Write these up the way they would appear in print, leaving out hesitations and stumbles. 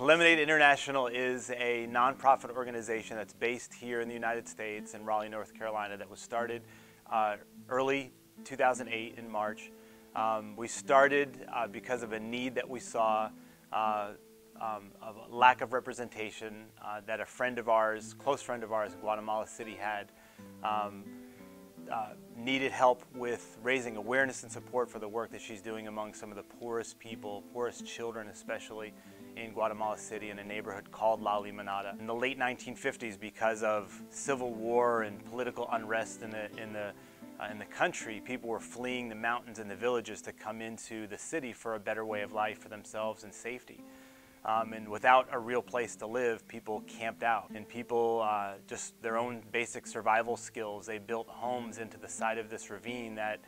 Lemonade International is a nonprofit organization that's based here in the United States in Raleigh, North Carolina, that was started early 2008 in March. We started because of a need that we saw of a lack of representation that a friend of ours, close friend of ours in Guatemala City had. Needed help with raising awareness and support for the work that she's doing among some of the poorest people, poorest children especially, in Guatemala City in a neighborhood called La Limonada. In the late 1950s, because of civil war and political unrest in the country, people were fleeing the mountains and the villages to come into the city for a better way of life for themselves and safety. And without a real place to live, people camped out, and people, just their own basic survival skills, they built homes into the side of this ravine that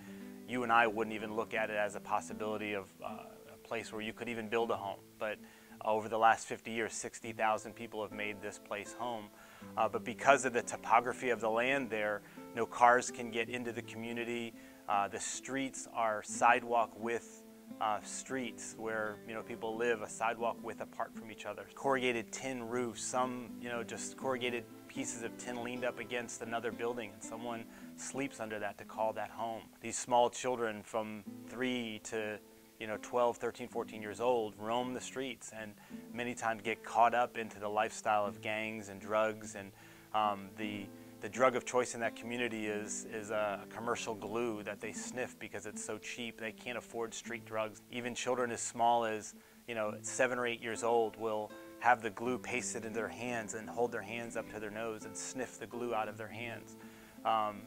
you and I wouldn't even look at it as a possibility of a place where you could even build a home. But over the last 50 years, 60,000 people have made this place home. But because of the topography of the land there, no cars can get into the community. The streets are sidewalk width streets where people live a sidewalk width apart from each other. Corrugated tin roofs, some just corrugated pieces of tin leaned up against another building, and someone sleeps under that to call that home. These small children from 3 to 12, 13, 14 years old roam the streets and many times get caught up into the lifestyle of gangs and drugs, and the drug of choice in that community is a commercial glue that they sniff because it's so cheap. They can't afford street drugs. Even children as small as 7 or 8 years old will have the glue pasted in their hands and hold their hands up to their nose and sniff the glue out of their hands,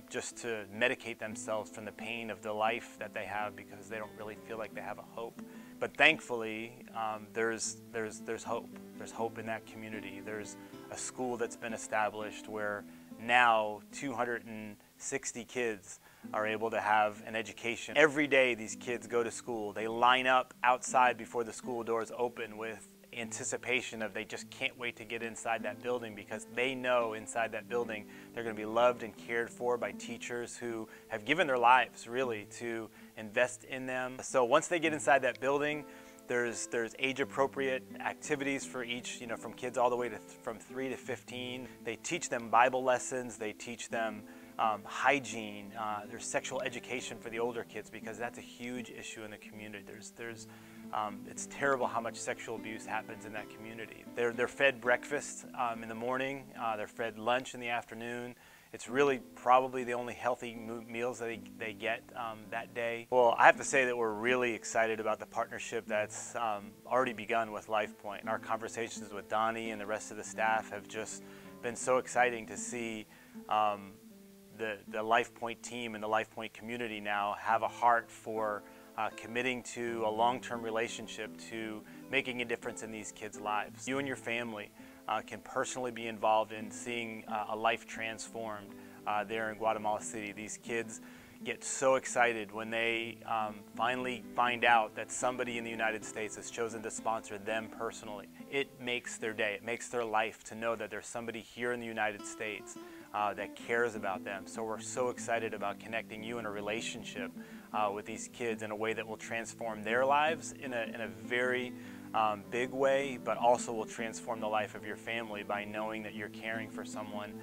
just to medicate themselves from the pain of the life that they have, because they don't really feel like they have a hope. But thankfully, there's hope. There's hope in that community. There's a school that's been established where now 260 kids are able to have an education. Every day these kids go to school. They line up outside before the school doors open with anticipation of they just can't wait to get inside that building, because they know inside that building they're going to be loved and cared for by teachers who have given their lives really to invest in them. So once they get inside that building, there's age-appropriate activities for each, from kids all the way to from 3 to 15. They teach them Bible lessons. They teach them hygiene. There's sexual education for the older kids, because that's a huge issue in the community. It's terrible how much sexual abuse happens in that community. They're fed breakfast in the morning. They're fed lunch in the afternoon. It's really probably the only healthy meals that they get that day. Well, I have to say that we're really excited about the partnership that's already begun with LifePoint. Our conversations with Donnie and the rest of the staff have just been so exciting to see the LifePoint team and the LifePoint community now have a heart for committing to a long-term relationship, to making a difference in these kids' lives. You and your family can personally be involved in seeing a life transformed there in Guatemala City. These kids get so excited when they finally find out that somebody in the United States has chosen to sponsor them personally. It makes their day. It makes their life to know that there's somebody here in the United States that cares about them. So we're so excited about connecting you in a relationship with these kids in a way that will transform their lives in a very big way, but also will transform the life of your family by knowing that you're caring for someone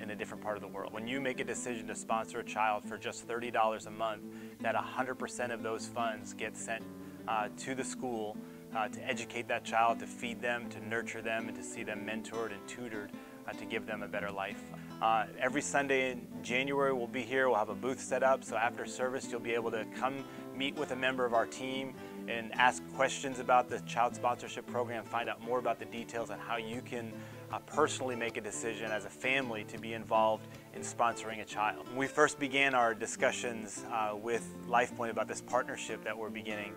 in a different part of the world. When you make a decision to sponsor a child for just $30 a month, that 100% of those funds get sent to the school to educate that child, to feed them, to nurture them, and to see them mentored and tutored to give them a better life. Every Sunday in January we'll be here. We'll have a booth set up, so after service you'll be able to come meet with a member of our team and ask questions about the child sponsorship program, find out more about the details on how you can personally make a decision as a family to be involved in sponsoring a child. When we first began our discussions with LifePoint about this partnership that we're beginning,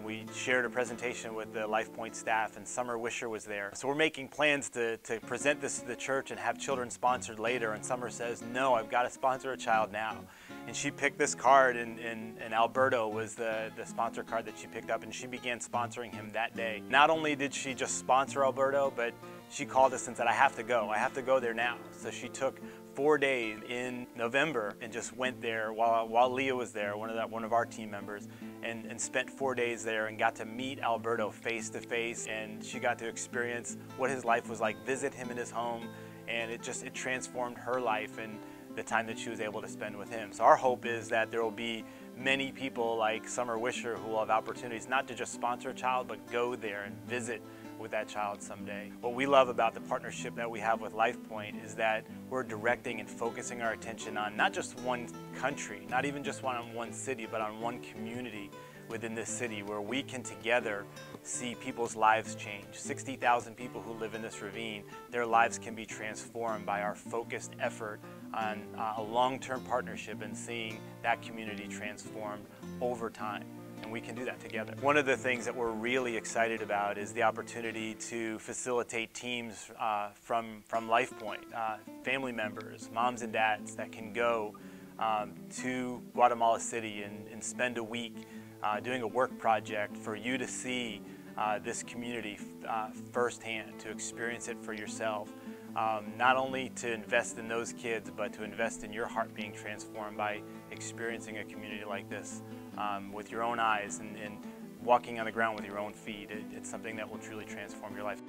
we shared a presentation with the LifePoint staff, and Summer Wisher was there. So we're making plans to present this to the church and have children sponsored later, and Summer says, no, I've got to sponsor a child now. And she picked this card, and Alberto was the sponsor card that she picked up, and she began sponsoring him that day. Not only did she just sponsor Alberto, but she called us and said, I have to go there now. So she took 4 days in November and just went there while Leah was there, one of our team members, and spent 4 days there and got to meet Alberto face to face, and she got to experience what his life was like, visit him in his home, and it transformed her life and the time that she was able to spend with him. So our hope is that there will be many people like Summer Wisher who will have opportunities not to just sponsor a child, but go there and visit with that child someday. What we love about the partnership that we have with LifePoint is that we're directing and focusing our attention on not just one country, not even just on one city, but on one community within this city where we can together see people's lives change. 60,000 people who live in this ravine, their lives can be transformed by our focused effort on a long-term partnership and seeing that community transformed over time. And we can do that together. One of the things that we're really excited about is the opportunity to facilitate teams from LifePoint, family members, moms and dads that can go to Guatemala City and spend a week doing a work project for you to see this community firsthand, to experience it for yourself. Not only to invest in those kids, but to invest in your heart being transformed by experiencing a community like this with your own eyes and walking on the ground with your own feet. It's something that will truly transform your life.